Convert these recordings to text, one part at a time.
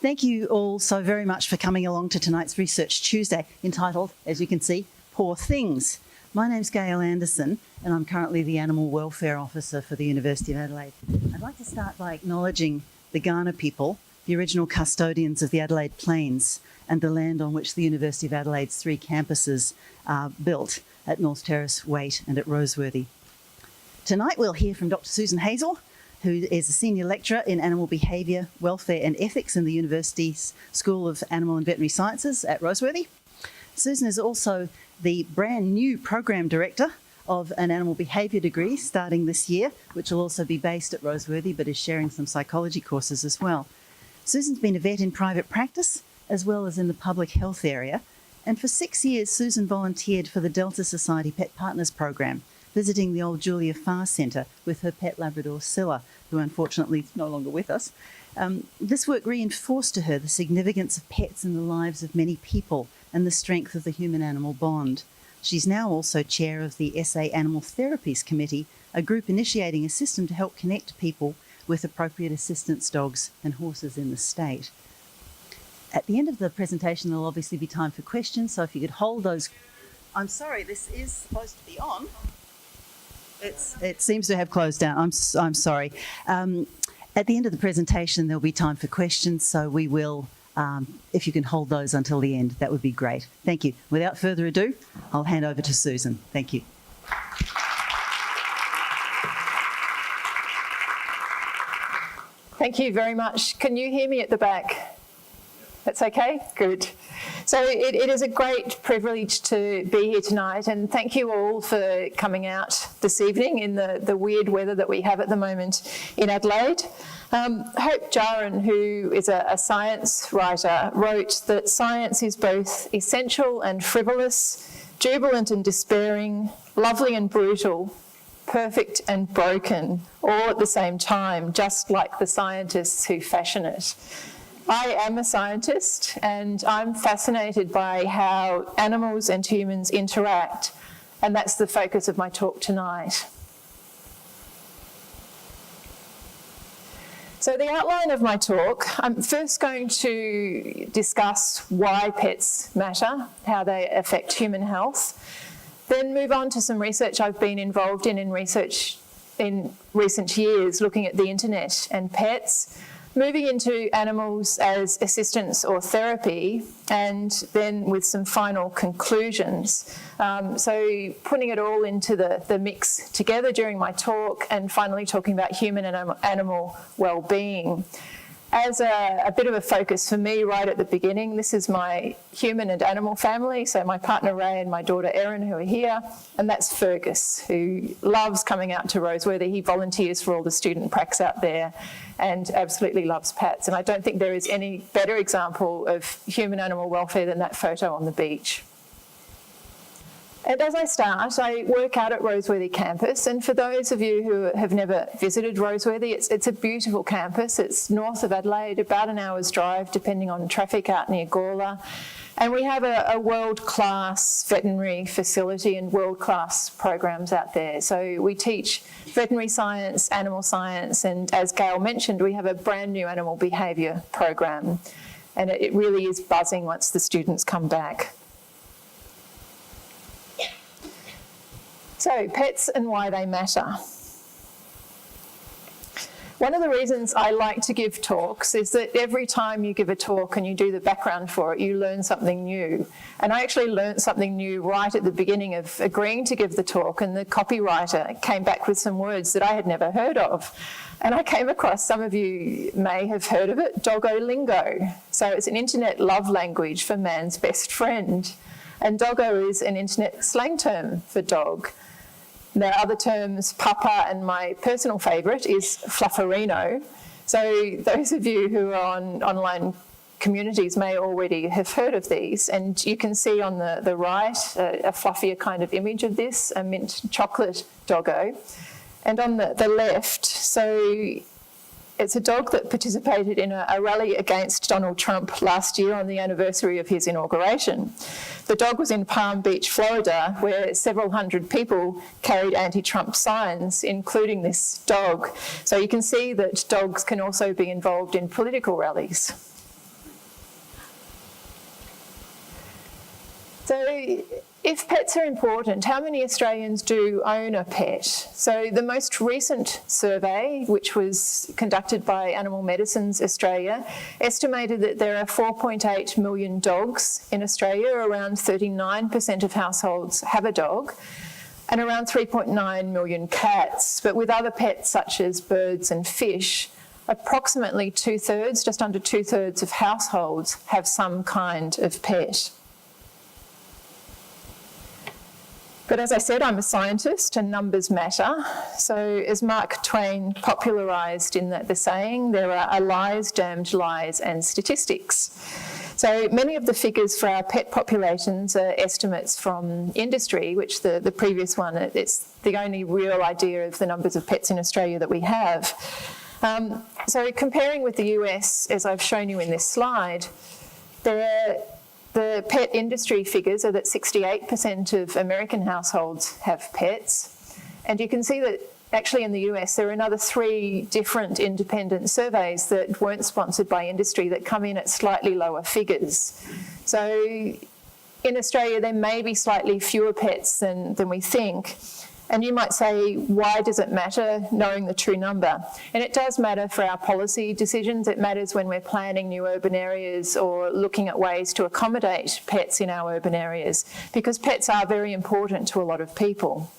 Thank you all so very much for coming along to tonight's Research Tuesday, entitled, as you can see, Poor Things. My name's Gail Anderson, and I'm currently the Animal Welfare Officer for the University of Adelaide. I'd like to start by acknowledging the Kaurna people, the original custodians of the Adelaide Plains, and the land on which the University of Adelaide's 3 campuses are built at North Terrace, Waite and at Roseworthy. Tonight we'll hear from Dr. Susan Hazel, who is a senior lecturer in animal behaviour, welfare and ethics in the University's School of Animal and Veterinary Sciences at Roseworthy. Susan is also the brand new program director of an animal behaviour degree starting this year, which will also be based at Roseworthy but is sharing some psychology courses as well. Susan's been a vet in private practice as well as in the public health area, and for 6 years Susan volunteered for the Delta Society Pet Partners program, visiting the old Julia Farr Centre with her pet Labrador Scylla, who unfortunately is no longer with us. This work reinforced to her the significance of pets in the lives of many people and the strength of the human-animal bond. She's now also chair of the SA Animal Therapies Committee, a group initiating a system to help connect people with appropriate assistance dogs and horses in the state. At the end of the presentation, there'll obviously be time for questions, so if you could hold those... I'm sorry, this is supposed to be on. It seems to have closed down. I'm sorry. At the end of the presentation, there'll be time for questions, so we will, if you can hold those until the end, that would be great. Thank you. Without further ado, I'll hand over to Susan. Thank you. Thank you very much. Can you hear me at the back? That's okay? Good. So it is a great privilege to be here tonight, and thank you all for coming out this evening in the weird weather that we have at the moment in Adelaide. Hope Jaron, who is a science writer, wrote that science is both essential and frivolous, jubilant and despairing, lovely and brutal, perfect and broken, all at the same time, just like the scientists who fashion it. I am a scientist, and I'm fascinated by how animals and humans interact, and that's the focus of my talk tonight. So the outline of my talk, I'm first going to discuss why pets matter, how they affect human health, then move on to some research I've been involved in research in recent years, looking at the internet and pets, moving into animals as assistance or therapy, and then with some final conclusions. So putting it all into the mix together during my talk, and finally talking about human and animal well-being. As a bit of a focus for me right at the beginning, this is my human and animal family, so my partner Ray and my daughter Erin, who are here, and that's Fergus, who loves coming out to Roseworthy. He volunteers for all the student pracs out there and absolutely loves pets, and I don't think there is any better example of human-animal welfare than that photo on the beach. And as I start, I work out at Roseworthy campus, and for those of you who have never visited Roseworthy, it's a beautiful campus. It's north of Adelaide, about an hour's drive, depending on traffic, out near Gawler. And we have a world-class veterinary facility and world-class programs out there. So we teach veterinary science, animal science, and as Gail mentioned, we have a brand new animal behaviour program. And it really is buzzing once the students come back. So, pets and why they matter. One of the reasons I like to give talks is that every time you give a talk and you do the background for it, you learn something new. And I actually learned something new right at the beginning of agreeing to give the talk, and the copywriter came back with some words that I had never heard of. And I came across, some of you may have heard of it, doggo lingo. So it's an internet love language for man's best friend. And doggo is an internet slang term for dog. There are other terms, papa, and my personal favourite is flufferino. So those of you who are on online communities may already have heard of these, and you can see on the right a fluffier kind of image of this, a mint chocolate doggo. And on the left, so it's a dog that participated in a rally against Donald Trump last year on the anniversary of his inauguration. The dog was in Palm Beach, Florida, where several hundred people carried anti-Trump signs, including this dog. So you can see that dogs can also be involved in political rallies. So if pets are important, how many Australians do own a pet? So the most recent survey, which was conducted by Animal Medicines Australia, estimated that there are 4.8 million dogs in Australia. Around 39% of households have a dog, and around 3.9 million cats. But with other pets such as birds and fish, approximately two-thirds, just under two-thirds of households have some kind of pet. But as I said, I'm a scientist and numbers matter. So as Mark Twain popularised in the saying, there are lies, damned lies and statistics. So many of the figures for our pet populations are estimates from industry, which the previous one, it's the only real idea of the numbers of pets in Australia that we have. So comparing with the US, as I've shown you in this slide, the pet industry figures are that 68% of American households have pets. And you can see that actually in the US, there are another 3 different independent surveys that weren't sponsored by industry that come in at slightly lower figures. So in Australia, there may be slightly fewer pets than we think. And you might say, why does it matter knowing the true number? And it does matter for our policy decisions. It matters when we're planning new urban areas or looking at ways to accommodate pets in our urban areas, because pets are very important to a lot of people.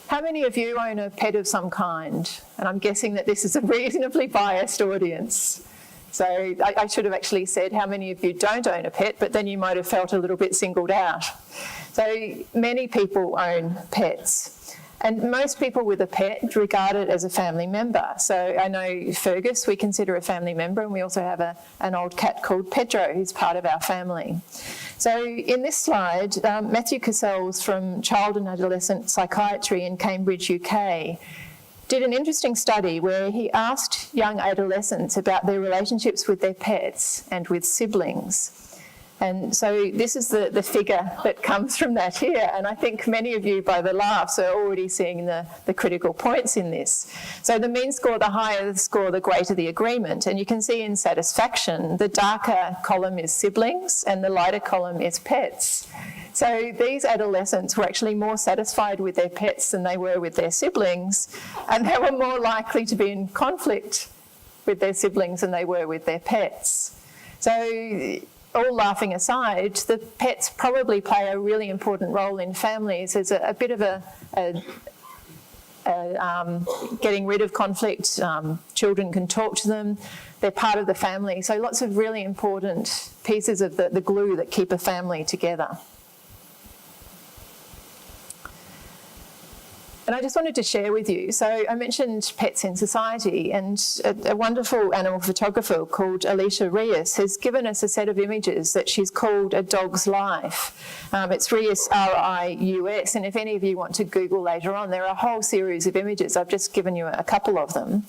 How many of you own a pet of some kind? And I'm guessing that this is a reasonably biased audience. So I should have actually said how many of you don't own a pet, but then you might have felt a little bit singled out. So many people own pets, and most people with a pet regard it as a family member. So I know Fergus we consider a family member, and we also have an old cat called Pedro who's part of our family. So in this slide, Matthew Cassells from Child and Adolescent Psychiatry in Cambridge, UK, did an interesting study where he asked young adolescents about their relationships with their pets and with siblings. And so this is the figure that comes from that here. And I think many of you, by the laughs, are already seeing the critical points in this. So the mean score, the higher the score, the greater the agreement. And you can see in satisfaction, the darker column is siblings and the lighter column is pets. So these adolescents were actually more satisfied with their pets than they were with their siblings, and they were more likely to be in conflict with their siblings than they were with their pets. So all laughing aside, the pets probably play a really important role in families as a bit of getting rid of conflict. Children can talk to them. They're part of the family. So lots of really important pieces of the glue that keep a family together. And I just wanted to share with you, so I mentioned pets in society, and a wonderful animal photographer called Alicia Rios has given us a set of images that she's called A Dog's Life. It's Rios, R-I-U-S, and if any of you want to Google later on, there are a whole series of images. I've just given you a couple of them.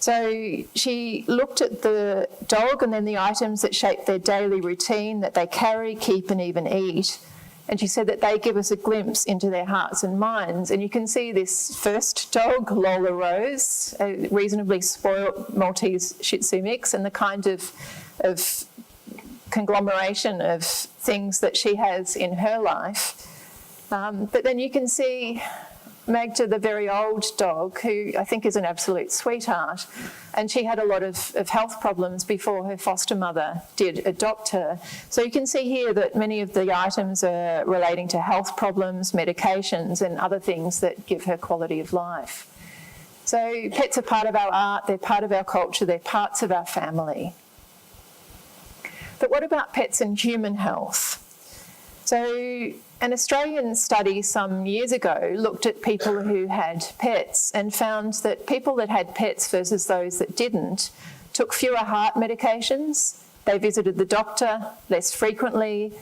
So she looked at the dog and then the items that shape their daily routine that they carry, keep and even eat. And she said that they give us a glimpse into their hearts and minds. And you can see this first dog, Lola Rose, a reasonably spoiled Maltese Shih Tzu mix, and the kind of conglomeration of things that she has in her life. But then you can see Magda, the very old dog, who I think is an absolute sweetheart, and she had a lot of health problems before her foster mother did adopt her. So you can see here that many of the items are relating to health problems, medications and other things that give her quality of life. So pets are part of our art, they're part of our culture, they're parts of our family. But what about pets and human health? So an Australian study some years ago looked at people who had pets and found that people that had pets versus those that didn't took fewer heart medications, they visited the doctor less frequently,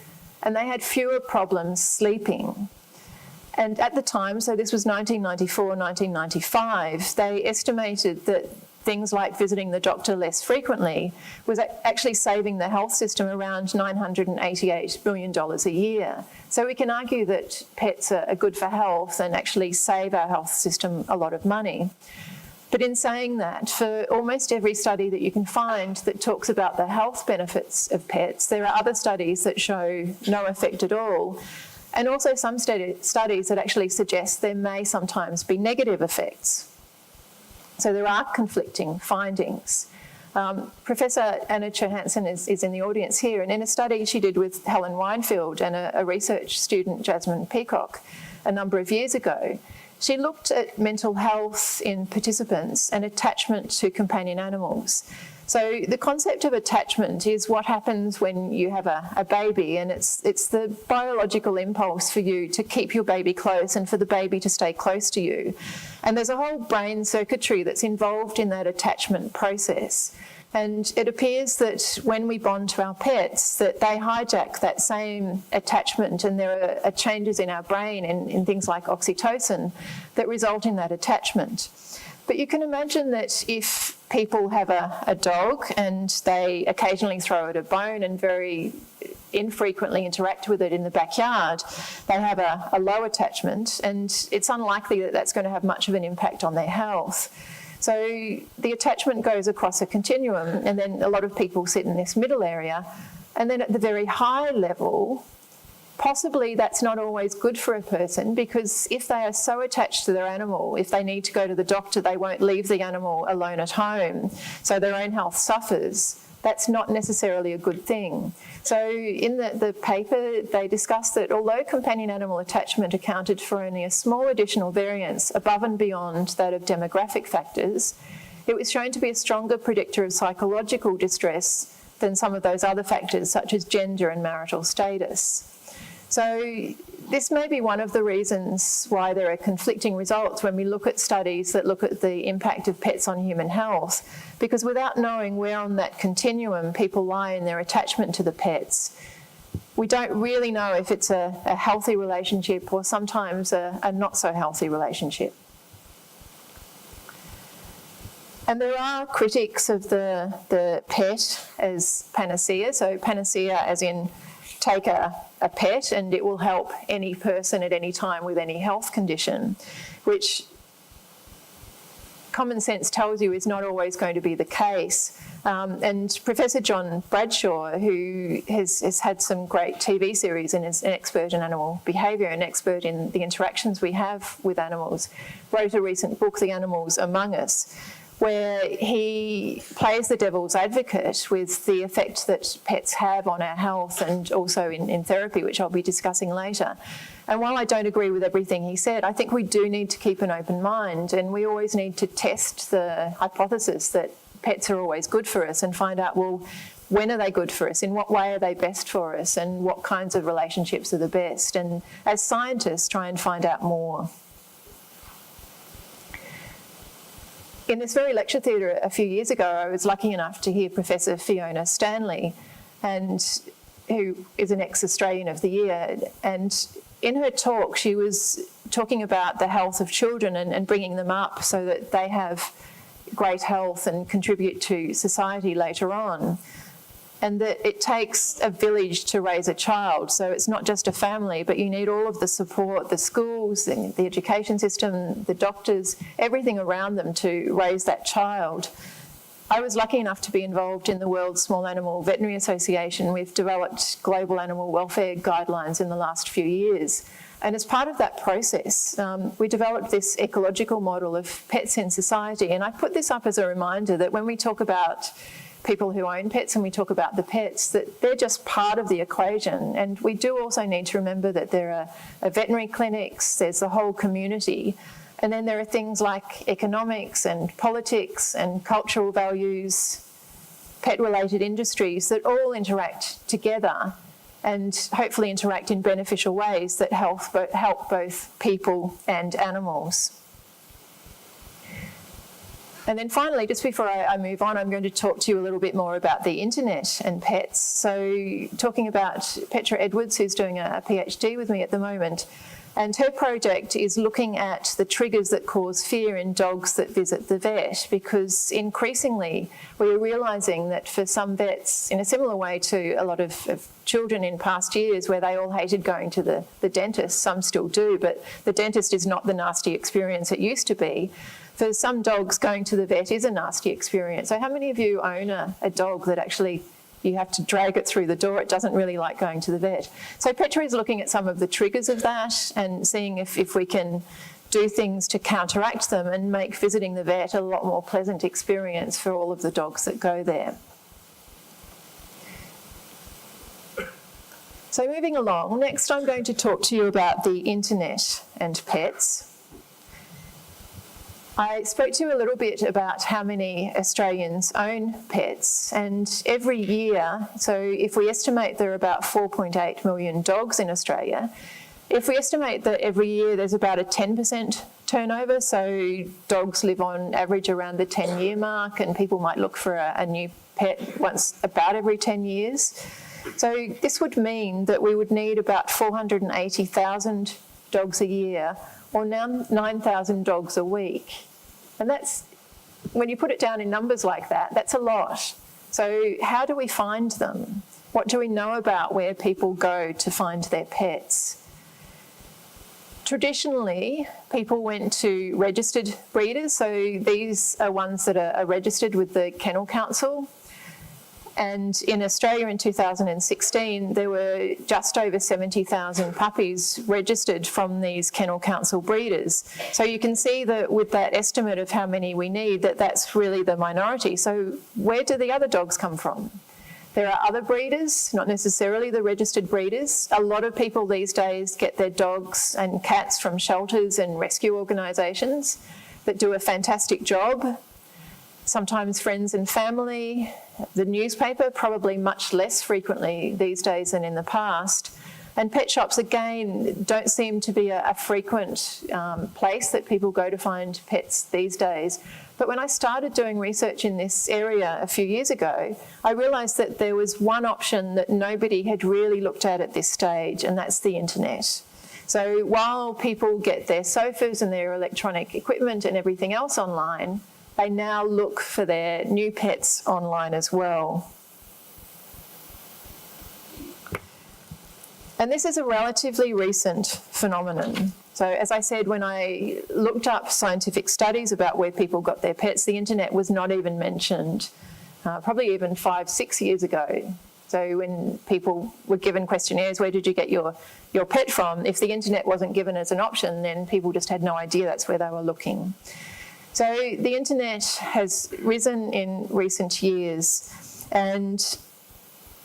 and they had fewer problems sleeping. And at the time, so this was 1994, 1995, they estimated that things like visiting the doctor less frequently was actually saving the health system around $988 million a year. So we can argue that pets are good for health and actually save our health system a lot of money. But in saying that, for almost every study that you can find that talks about the health benefits of pets, there are other studies that show no effect at all, and also some studies that actually suggest there may sometimes be negative effects. So there are conflicting findings. Professor Anna Johansson is in the audience here, and in a study she did with Helen Weinfield and a research student, Jasmine Peacock, a number of years ago, she looked at mental health in participants and attachment to companion animals. So the concept of attachment is what happens when you have a baby, and it's the biological impulse for you to keep your baby close and for the baby to stay close to you. And there's a whole brain circuitry that's involved in that attachment process. And it appears that when we bond to our pets, that they hijack that same attachment, and there are changes in our brain in things like oxytocin that result in that attachment. But you can imagine that if people have a dog and they occasionally throw it a bone and very infrequently interact with it in the backyard, they have a low attachment, and it's unlikely that that's going to have much of an impact on their health. So the attachment goes across a continuum, and then a lot of people sit in this middle area. And then at the very high level, possibly that's not always good for a person, because if they are so attached to their animal, if they need to go to the doctor, they won't leave the animal alone at home, so their own health suffers. That's not necessarily a good thing. So in the paper, they discussed that although companion animal attachment accounted for only a small additional variance above and beyond that of demographic factors, it was shown to be a stronger predictor of psychological distress than some of those other factors, such as gender and marital status. So this may be one of the reasons why there are conflicting results when we look at studies that look at the impact of pets on human health, because without knowing where on that continuum people lie in their attachment to the pets, we don't really know if it's a healthy relationship or sometimes a not so healthy relationship. And there are critics of the pet as panacea, so panacea as in take a pet and it will help any person at any time with any health condition, which common sense tells you is not always going to be the case. And Professor John Bradshaw, who has had some great TV series and is an expert in animal behaviour, an expert in the interactions we have with animals, wrote a recent book, The Animals Among Us, where he plays the devil's advocate with the effect that pets have on our health and also in therapy, which I'll be discussing later. And while I don't agree with everything he said, I think we do need to keep an open mind, and we always need to test the hypothesis that pets are always good for us and find out, well, when are they good for us? In what way are they best for us? And what kinds of relationships are the best? And as scientists, try and find out more. In this very lecture theatre a few years ago, I was lucky enough to hear Professor Fiona Stanley, who is an ex-Australian of the Year. And in her talk, she was talking about the health of children and bringing them up so that they have great health and contribute to society later on. And that it takes a village to raise a child. So it's not just a family, but you need all of the support, the schools, the education system, the doctors, everything around them to raise that child. I was lucky enough to be involved in the World Small Animal Veterinary Association. We've developed global animal welfare guidelines in the last few years. And as part of that process, we developed this ecological model of pets in society. And I put this up as a reminder that when we talk about people who own pets and we talk about the pets, that they're just part of the equation. And we do also need to remember that there are veterinary clinics, there's the whole community, and then there are things like economics and politics and cultural values, pet-related industries that all interact together and hopefully interact in beneficial ways that help both people and animals. And then finally, just before I move on, I'm going to talk to you a little bit more about the internet and pets. So talking about Petra Edwards, who's doing a PhD with me at the moment, and her project is looking at the triggers that cause fear in dogs that visit the vet, because increasingly we are realising that for some vets, in a similar way to a lot of children in past years where they all hated going to the dentist, some still do, but the dentist is not the nasty experience it used to be. for some dogs, going to the vet is a nasty experience. So how many of you own a dog that actually you have to drag it through the door? It doesn't really like going to the vet. So Petra is looking at some of the triggers of that and seeing if we can do things to counteract them and make visiting the vet a lot more pleasant experience for all of the dogs that go there. So moving along, next I'm going to talk to you about the internet and pets. I spoke to you a little bit about how many Australians own pets, and every year, so if we estimate there are about 4.8 million dogs in Australia, if we estimate that every year there's about a 10% turnover, so dogs live on average around the 10-year mark, and people might look for a new pet once about every 10 years. So this would mean that we would need about 480,000 dogs a year, or now 9,000 dogs a week. And that's, when you put it down in numbers like that, that's a lot. So how do we find them? What do we know about where people go to find their pets? Traditionally, people went to registered breeders, so these are ones that are registered with the Kennel Council. And in Australia in 2016, there were just over 70,000 puppies registered from these Kennel Council breeders. So you can see that with that estimate of how many we need, that's really the minority. So where do the other dogs come from? There are other breeders, not necessarily the registered breeders. A lot of people these days get their dogs and cats from shelters and rescue organisations that do a fantastic job. Sometimes friends and family, the newspaper, probably much less frequently these days than in the past. And pet shops, again, don't seem to be a frequent place that people go to find pets these days. But when I started doing research in this area a few years ago, I realised that there was one option that nobody had really looked at this stage, and that's the internet. So while people get their sofas and their electronic equipment and everything else online, they now look for their new pets online as well. And this is a relatively recent phenomenon. So as I said, when I looked up scientific studies about where people got their pets, the internet was not even mentioned, probably even 5-6 years ago. So when people were given questionnaires, where did you get your pet from? If the internet wasn't given as an option, then people just had no idea that's where they were looking. So the internet has risen in recent years, and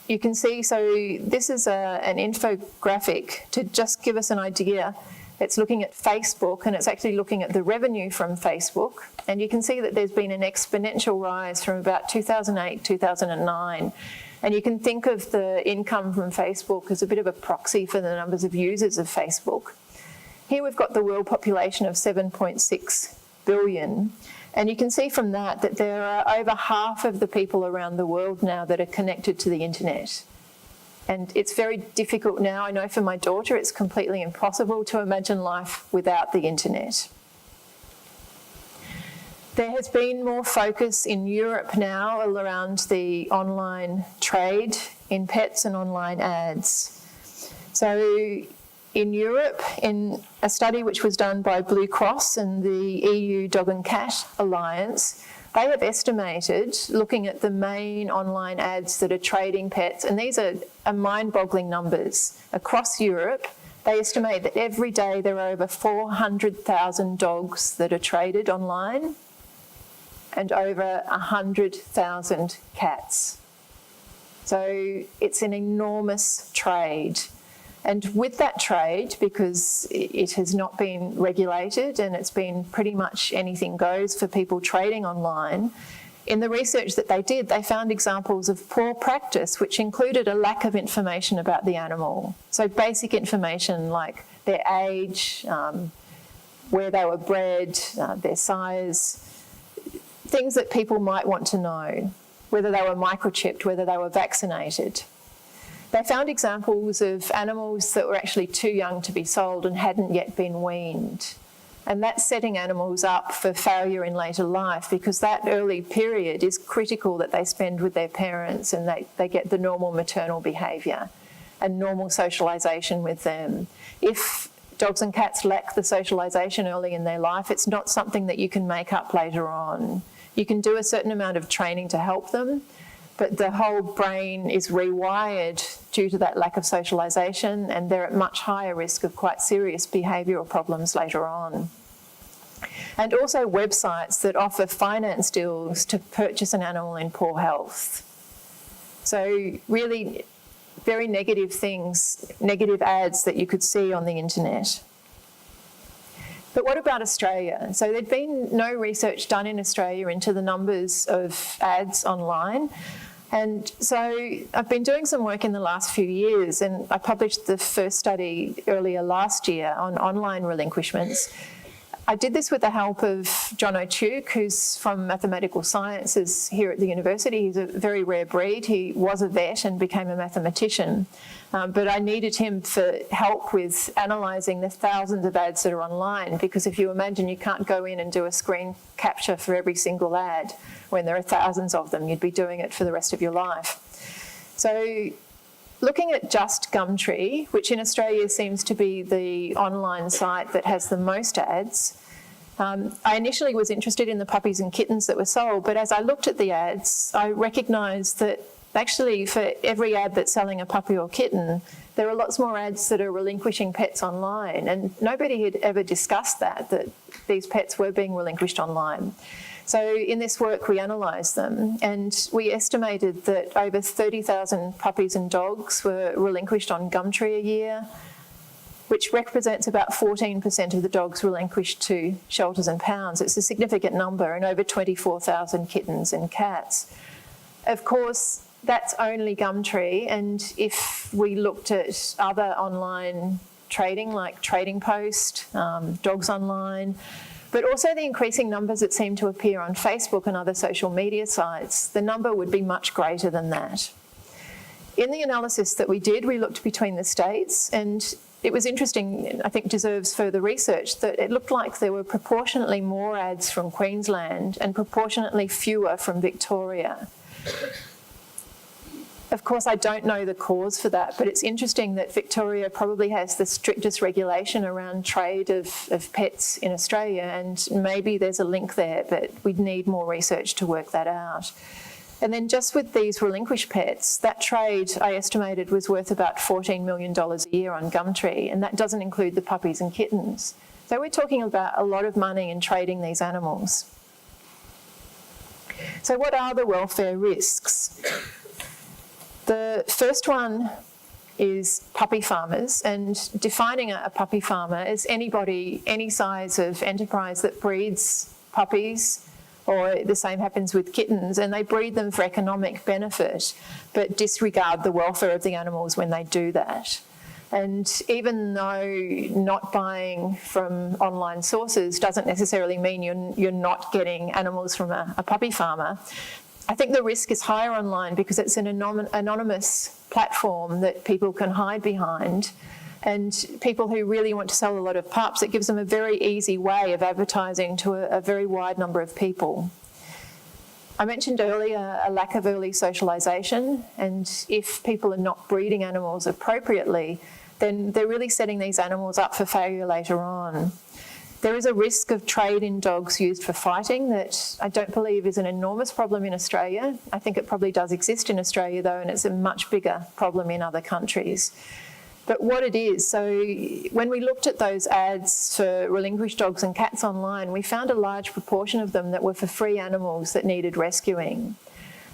you can see, so this is an infographic to just give us an idea. It's looking at Facebook, and it's actually looking at the revenue from Facebook. And you can see that there's been an exponential rise from about 2008, 2009. And you can think of the income from Facebook as a bit of a proxy for the numbers of users of Facebook. Here we've got the world population of 7.6 billion. And you can see from that there are over half of the people around the world now that are connected to the internet. And it's very difficult now. I know for my daughter, it's completely impossible to imagine life without the internet. There has been more focus in Europe now around the online trade in pets and online ads. So in Europe, in a study which was done by Blue Cross and the EU Dog and Cat Alliance, they have estimated, looking at the main online ads that are trading pets, and these are mind-boggling numbers. Across Europe, they estimate that every day there are over 400,000 dogs that are traded online and over 100,000 cats. So it's an enormous trade. And with that trade, because it has not been regulated and it's been pretty much anything goes for people trading online, in the research that they did, they found examples of poor practice, which included a lack of information about the animal. So basic information like their age, where they were bred, their size, things that people might want to know, whether they were microchipped, whether they were vaccinated. They found examples of animals that were actually too young to be sold and hadn't yet been weaned. And that's setting animals up for failure in later life, because that early period is critical that they spend with their parents and they get the normal maternal behaviour and normal socialisation with them. If dogs and cats lack the socialisation early in their life. It's not something that you can make up later on. You can do a certain amount of training to help them, but the whole brain is rewired due to that lack of socialisation, and they're at much higher risk of quite serious behavioural problems later on. And also websites that offer finance deals to purchase an animal in poor health. So really very negative things, negative ads that you could see on the internet. But what about Australia? So there'd been no research done in Australia into the numbers of ads online. And so I've been doing some work in the last few years, and I published the first study earlier last year on online relinquishments. I did this with the help of John O'Tuke, who's from mathematical sciences here at the university. He's a very rare breed. He was a vet and became a mathematician. But I needed him for help with analysing the thousands of ads that are online, because if you imagine you can't go in and do a screen capture for every single ad when there are thousands of them, you'd be doing it for the rest of your life. So looking at Just Gumtree, which in Australia seems to be the online site that has the most ads, I initially was interested in the puppies and kittens that were sold, but as I looked at the ads, I recognised that actually for every ad that's selling a puppy or kitten, there are lots more ads that are relinquishing pets online, and nobody had ever discussed that these pets were being relinquished online. So in this work, we analysed them, and we estimated that over 30,000 puppies and dogs were relinquished on Gumtree a year, which represents about 14% of the dogs relinquished to shelters and pounds. It's a significant number, and over 24,000 kittens and cats. Of course, that's only Gumtree, and if we looked at other online trading like Trading Post, Dogs Online, but also the increasing numbers that seem to appear on Facebook and other social media sites, the number would be much greater than that. In the analysis that we did, we looked between the states, and it was interesting, I think deserves further research, that it looked like there were proportionately more ads from Queensland and proportionately fewer from Victoria. Of course, I don't know the cause for that, but it's interesting that Victoria probably has the strictest regulation around trade of pets in Australia, and maybe there's a link there, but we'd need more research to work that out. And then just with these relinquished pets, that trade I estimated was worth about $14 million a year on Gumtree, and that doesn't include the puppies and kittens. So we're talking about a lot of money in trading these animals. So what are the welfare risks? The first one is puppy farmers, and defining a puppy farmer is anybody, any size of enterprise that breeds puppies, or the same happens with kittens, and they breed them for economic benefit, but disregard the welfare of the animals when they do that. And even though not buying from online sources doesn't necessarily mean you're not getting animals from a puppy farmer, I think the risk is higher online because it's an anonymous platform that people can hide behind, and people who really want to sell a lot of pups, it gives them a very easy way of advertising to a very wide number of people. I mentioned earlier a lack of early socialisation, and if people are not breeding animals appropriately, then they're really setting these animals up for failure later on. There is a risk of trade in dogs used for fighting that I don't believe is an enormous problem in Australia. I think it probably does exist in Australia though, and it's a much bigger problem in other countries. But what it is, so when we looked at those ads for relinquished dogs and cats online, we found a large proportion of them that were for free animals that needed rescuing.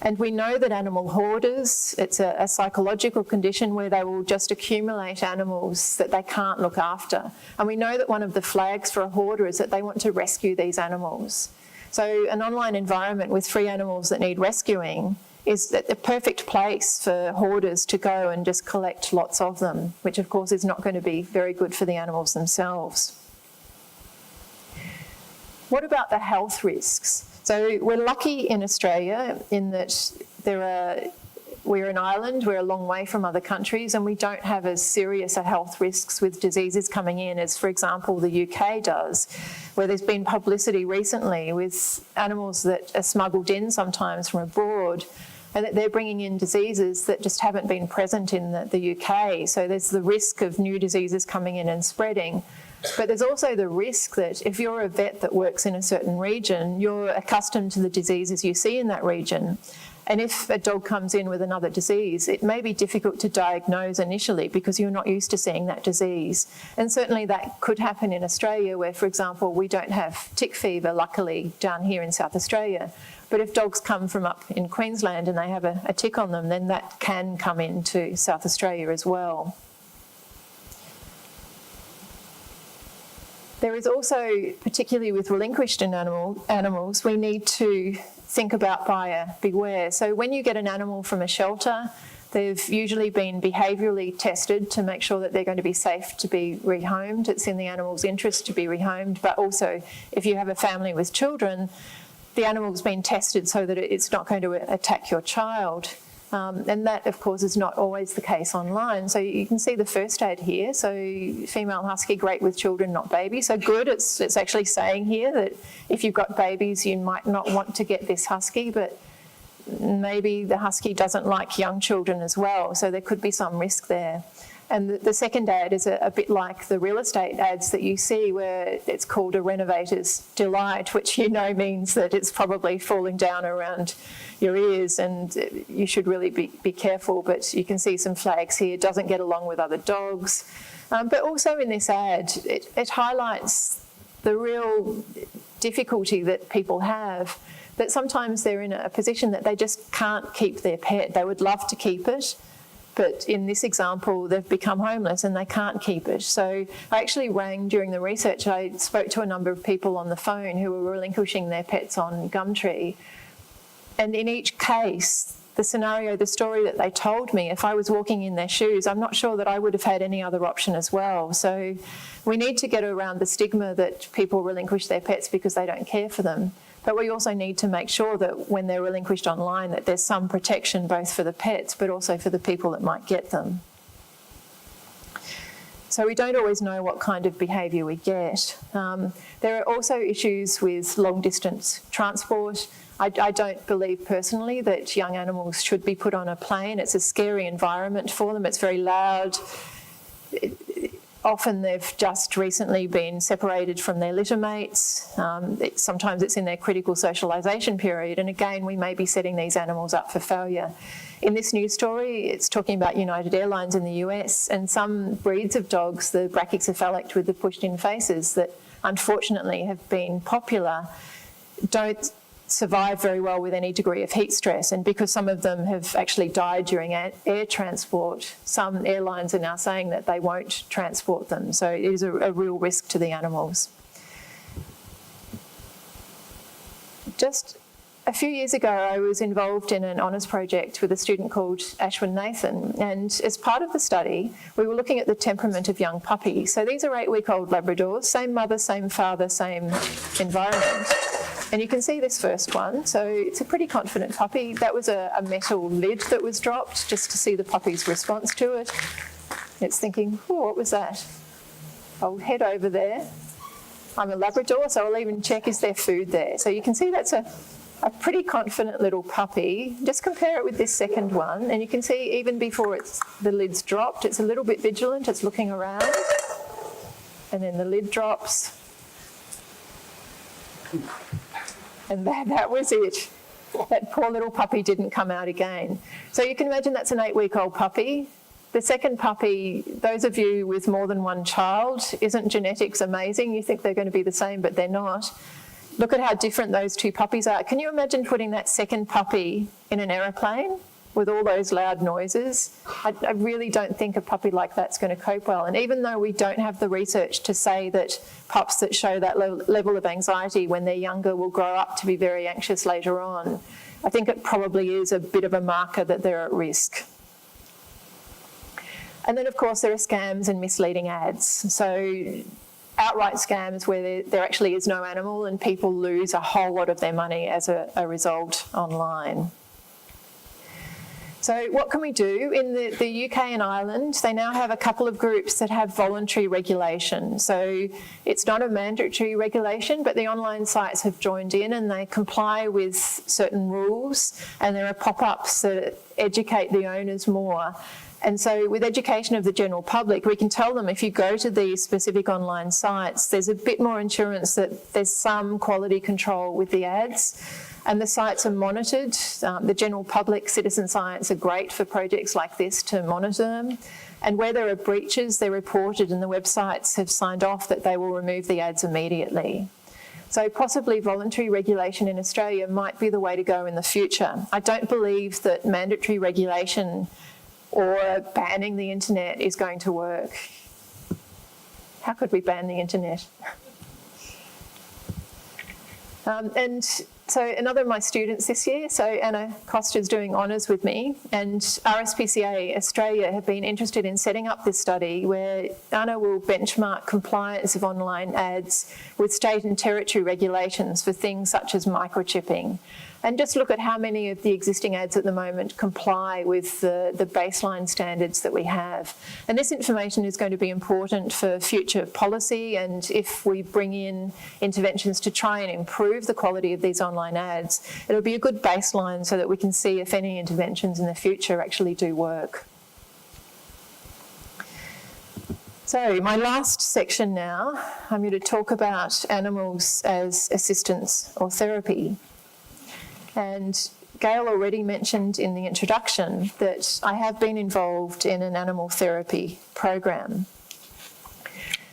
And we know that animal hoarders, it's a psychological condition where they will just accumulate animals that they can't look after. And we know that one of the flags for a hoarder is that they want to rescue these animals. So an online environment with free animals that need rescuing is the perfect place for hoarders to go and just collect lots of them, which of course is not going to be very good for the animals themselves. What about the health risks? So we're lucky in Australia in that we're an island, we're a long way from other countries, and we don't have as serious a health risks with diseases coming in as, for example, the UK does, where there's been publicity recently with animals that are smuggled in sometimes from abroad and that they're bringing in diseases that just haven't been present in the UK. So there's the risk of new diseases coming in and spreading. But there's also the risk that if you're a vet that works in a certain region, you're accustomed to the diseases you see in that region. And if a dog comes in with another disease, it may be difficult to diagnose initially because you're not used to seeing that disease. And certainly that could happen in Australia where, for example, we don't have tick fever, luckily, down here in South Australia. But if dogs come from up in Queensland and they have a tick on them, then that can come into South Australia as well. There is also, particularly with relinquished animals, we need to think about buyer beware. So when you get an animal from a shelter, they've usually been behaviourally tested to make sure that they're going to be safe to be rehomed. It's in the animal's interest to be rehomed, but also if you have a family with children, the animal's been tested so that it's not going to attack your child. And that, of course, is not always the case online. So you can see the first aid here. So female husky, great with children, not babies. So good, it's actually saying here that if you've got babies, you might not want to get this husky, but maybe the husky doesn't like young children as well. So there could be some risk there. And the second ad is a bit like the real estate ads that you see where it's called a renovator's delight, which you know means that it's probably falling down around your ears and you should really be careful. But you can see some flags here, doesn't get along with other dogs. But also in this ad, it highlights the real difficulty that people have, that sometimes they're in a position that they just can't keep their pet. They would love to keep it, but in this example, they've become homeless and they can't keep it. So I actually rang during the research. I spoke to a number of people on the phone who were relinquishing their pets on Gumtree. And in each case, the scenario, the story that they told me, if I was walking in their shoes, I'm not sure that I would have had any other option as well. So we need to get around the stigma that people relinquish their pets because they don't care for them. But we also need to make sure that when they're relinquished online that there's some protection both for the pets but also for the people that might get them. So we don't always know what kind of behaviour we get. There are also issues with long-distance transport. I don't believe personally that young animals should be put on a plane. It's a scary environment for them. It's very loud. Often they've just recently been separated from their litter mates. Sometimes it's in their critical socialisation period. And again, we may be setting these animals up for failure. In this news story, it's talking about United Airlines in the US and some breeds of dogs, the brachycephalic with the pushed-in faces that unfortunately have been popular, don't survive very well with any degree of heat stress, and because some of them have actually died during air transport, some airlines are now saying that they won't transport them, so it is a real risk to the animals. Just a few years ago I was involved in an honours project with a student called Ashwin Nathan, and as part of the study we were looking at the temperament of young puppies. So these are 8-week-old Labradors, same mother, same father, same environment. And you can see this first one, so it's a pretty confident puppy. That was a metal lid that was dropped just to see the puppy's response to it. It's thinking, oh, what was that? I'll head over there. I'm a Labrador, so I'll even check, is there food there? So you can see that's a pretty confident little puppy. Just compare it with this second one, and you can see even before the lid's dropped, it's a little bit vigilant, it's looking around, and then the lid drops. And that was it. That poor little puppy didn't come out again. So you can imagine that's an 8-week-old puppy. The second puppy, those of you with more than one child, isn't genetics amazing? You think they're going to be the same, but they're not. Look at how different those two puppies are. Can you imagine putting that second puppy in an aeroplane with all those loud noises? I really don't think a puppy like that's going to cope well. And even though we don't have the research to say that pups that show that level of anxiety when they're younger will grow up to be very anxious later on, I think it probably is a bit of a marker that they're at risk. And then, of course, there are scams and misleading ads. So outright scams where there actually is no animal and people lose a whole lot of their money as a result online. So what can we do? In the UK and Ireland, they now have a couple of groups that have voluntary regulation. So it's not a mandatory regulation, but the online sites have joined in and they comply with certain rules, and there are pop-ups that educate the owners more. And so with education of the general public, we can tell them if you go to these specific online sites, there's a bit more assurance that there's some quality control with the ads. And the sites are monitored. The general public, citizen science are great for projects like this to monitor them. And where there are breaches, they're reported and the websites have signed off that they will remove the ads immediately. So possibly voluntary regulation in Australia might be the way to go in the future. I don't believe that mandatory regulation or banning the internet is going to work. How could we ban the internet? And so another of my students this year, so Anna Costa's doing honours with me, and RSPCA Australia have been interested in setting up this study where Anna will benchmark compliance of online ads with state and territory regulations for things such as microchipping, and just look at how many of the existing ads at the moment comply with the baseline standards that we have. And this information is going to be important for future policy, and if we bring in interventions to try and improve the quality of these online ads, it'll be a good baseline so that we can see if any interventions in the future actually do work. So my last section now, I'm going to talk about animals as assistance or therapy. And Gail already mentioned in the introduction that I have been involved in an animal therapy program.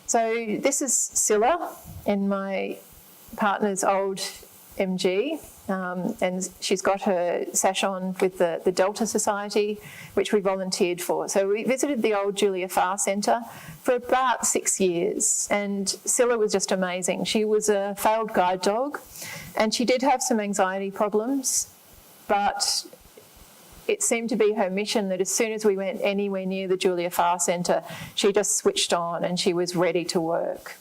So this is Scylla in my partner's old MG, and she's got her sash on with the Delta Society, which we volunteered for. So we visited the old Julia Farr Centre for about 6 years, and Scylla was just amazing. She was a failed guide dog, and she did have some anxiety problems, but it seemed to be her mission that as soon as we went anywhere near the Julia Farr Centre, she just switched on and she was ready to work.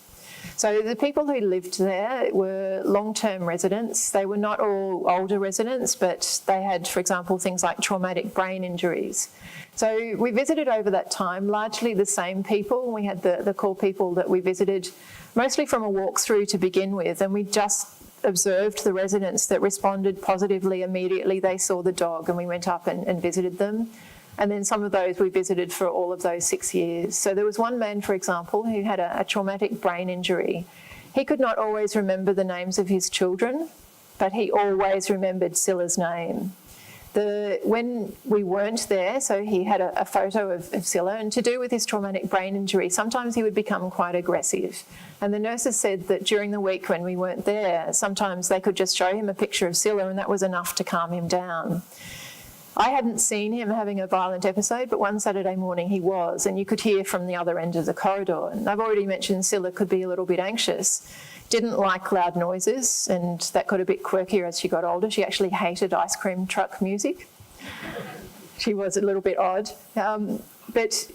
So the people who lived there were long-term residents. They were not all older residents, but they had, for example, things like traumatic brain injuries. So we visited over that time largely the same people. We had the core people that we visited mostly from a walkthrough to begin with, and we just observed the residents that responded positively immediately. They saw the dog and we went up and visited them. And then some of those we visited for all of those 6 years. So there was one man, for example, who had a traumatic brain injury. He could not always remember the names of his children, but he always remembered Scylla's name. When we weren't there, so he had a photo of Scylla, and to do with his traumatic brain injury, sometimes he would become quite aggressive. And the nurses said that during the week when we weren't there, sometimes they could just show him a picture of Scylla and that was enough to calm him down. I hadn't seen him having a violent episode, but one Saturday morning he was, and you could hear from the other end of the corridor. And I've already mentioned Scylla could be a little bit anxious, didn't like loud noises, and that got a bit quirkier as she got older. She actually hated ice cream truck music. She was a little bit odd. But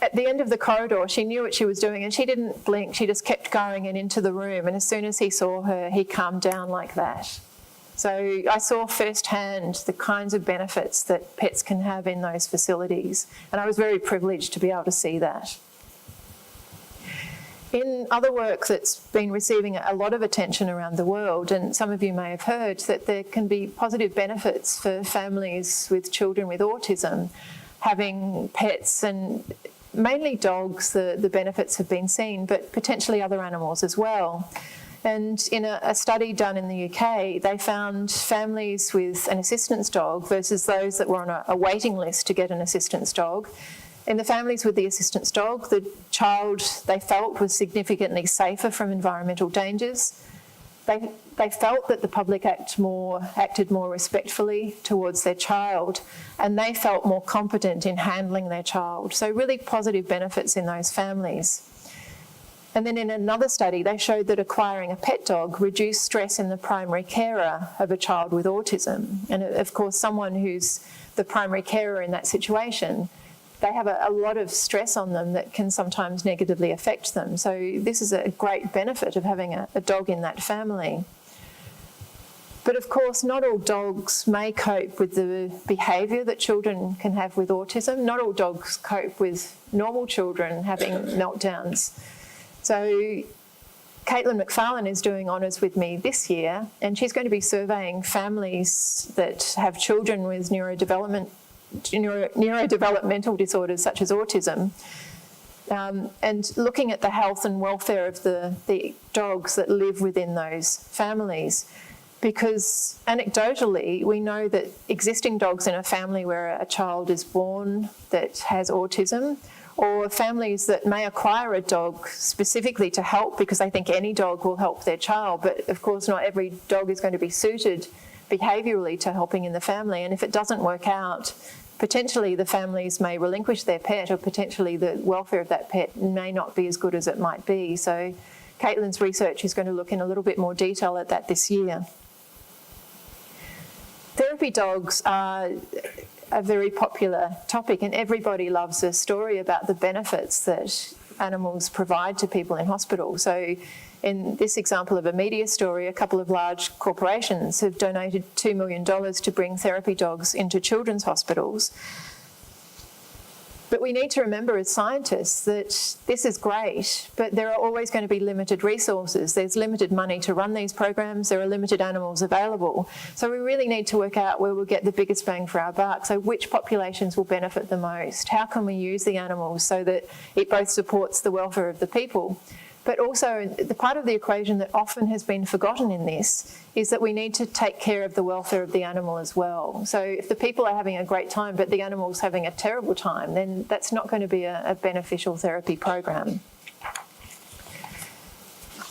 at the end of the corridor, she knew what she was doing and she didn't blink. She just kept going and into the room. And as soon as he saw her, he calmed down like that. So I saw firsthand the kinds of benefits that pets can have in those facilities. And I was very privileged to be able to see that. In other work that's been receiving a lot of attention around the world, and some of you may have heard that there can be positive benefits for families with children with autism having pets, and mainly dogs, the benefits have been seen, but potentially other animals as well. And in a study done in the UK, they found families with an assistance dog versus those that were on a waiting list to get an assistance dog. In the families with the assistance dog, the child, they felt, was significantly safer from environmental dangers. They felt that the public acted more respectfully towards their child, and they felt more competent in handling their child. So really positive benefits in those families. And then in another study, they showed that acquiring a pet dog reduced stress in the primary carer of a child with autism. And of course, someone who's the primary carer in that situation, they have a lot of stress on them that can sometimes negatively affect them. So this is a great benefit of having a dog in that family. But of course, not all dogs may cope with the behaviour that children can have with autism. Not all dogs cope with normal children having meltdowns. So Caitlin McFarlane is doing honours with me this year, and she's going to be surveying families that have children with neurodevelopmental disorders such as autism, and looking at the health and welfare of the dogs that live within those families. Because anecdotally, we know that existing dogs in a family where a child is born that has autism, or families that may acquire a dog specifically to help because they think any dog will help their child, but of course not every dog is going to be suited behaviourally to helping in the family, and if it doesn't work out, potentially the families may relinquish their pet, or potentially the welfare of that pet may not be as good as it might be. So Caitlin's research is going to look in a little bit more detail at that this year. Therapy dogs are a very popular topic, and everybody loves a story about the benefits that animals provide to people in hospital. So in this example of a media story, a couple of large corporations have donated $2 million to bring therapy dogs into children's hospitals. But we need to remember as scientists that this is great, but there are always going to be limited resources. There's limited money to run these programs. There are limited animals available. So we really need to work out where we'll get the biggest bang for our buck. So which populations will benefit the most? How can we use the animals so that it both supports the welfare of the people, but also the part of the equation that often has been forgotten in this is that we need to take care of the welfare of the animal as well. So if the people are having a great time but the animal's having a terrible time, then that's not going to be a beneficial therapy program.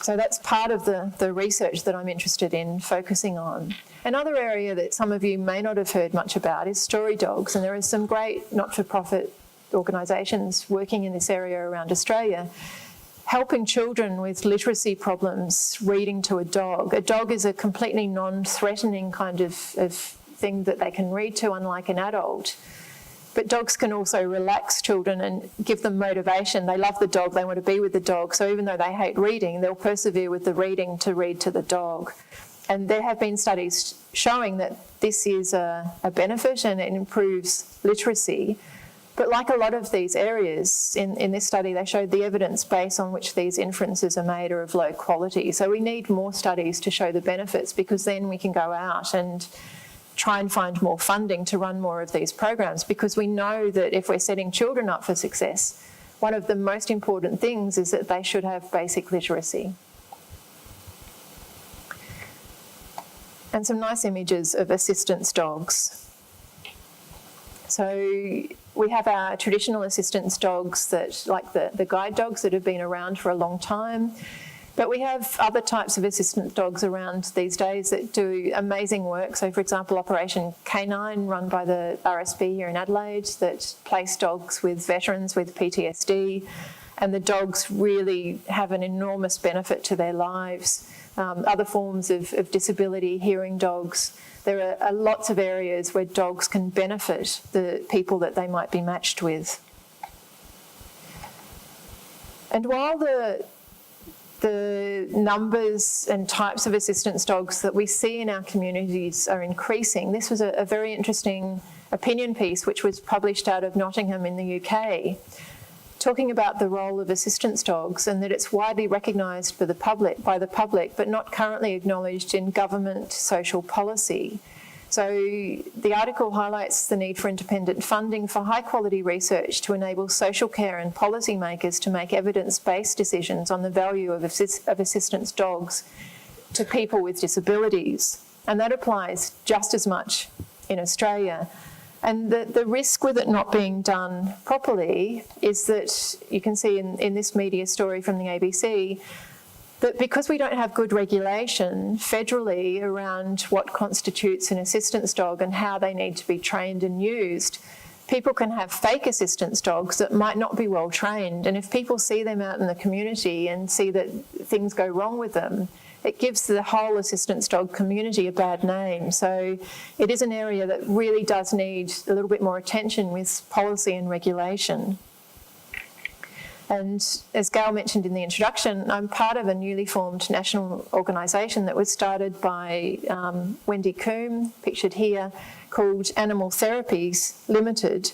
So that's part of the research that I'm interested in focusing on. Another area that some of you may not have heard much about is story dogs, and there are some great not-for-profit organisations working in this area around Australia, helping children with literacy problems reading to a dog. A dog is a completely non-threatening kind of thing that they can read to, unlike an adult. But dogs can also relax children and give them motivation. They love the dog, they want to be with the dog, so even though they hate reading, they'll persevere with the reading to read to the dog. And there have been studies showing that this is a benefit and it improves literacy. But like a lot of these areas, in this study, they showed the evidence base on which these inferences are made are of low quality. So we need more studies to show the benefits, because then we can go out and try and find more funding to run more of these programs, because we know that if we're setting children up for success, one of the most important things is that they should have basic literacy. And some nice images of assistance dogs. So we have our traditional assistance dogs that, like the guide dogs that have been around for a long time, but we have other types of assistance dogs around these days that do amazing work. So for example, Operation Canine, run by the RSP here in Adelaide, that place dogs with veterans with PTSD, and the dogs really have an enormous benefit to their lives. Other forms of disability, hearing dogs. There are lots of areas where dogs can benefit the people that they might be matched with. And while the numbers and types of assistance dogs that we see in our communities are increasing, this was a very interesting opinion piece which was published out of Nottingham in the UK, talking about the role of assistance dogs, and that it's widely recognised by the public, but not currently acknowledged in government social policy. So the article highlights the need for independent funding for high quality research to enable social care and policymakers to make evidence-based decisions on the value of assistance dogs to people with disabilities. And that applies just as much in Australia. And the risk with it not being done properly is that you can see in this media story from the ABC that because we don't have good regulation federally around what constitutes an assistance dog and how they need to be trained and used, people can have fake assistance dogs that might not be well trained. And if people see them out in the community and see that things go wrong with them, it gives the whole assistance dog community a bad name. So it is an area that really does need a little bit more attention with policy and regulation. And as Gail mentioned in the introduction, I'm part of a newly formed national organisation that was started by Wendy Coombe, pictured here, called Animal Therapies Limited.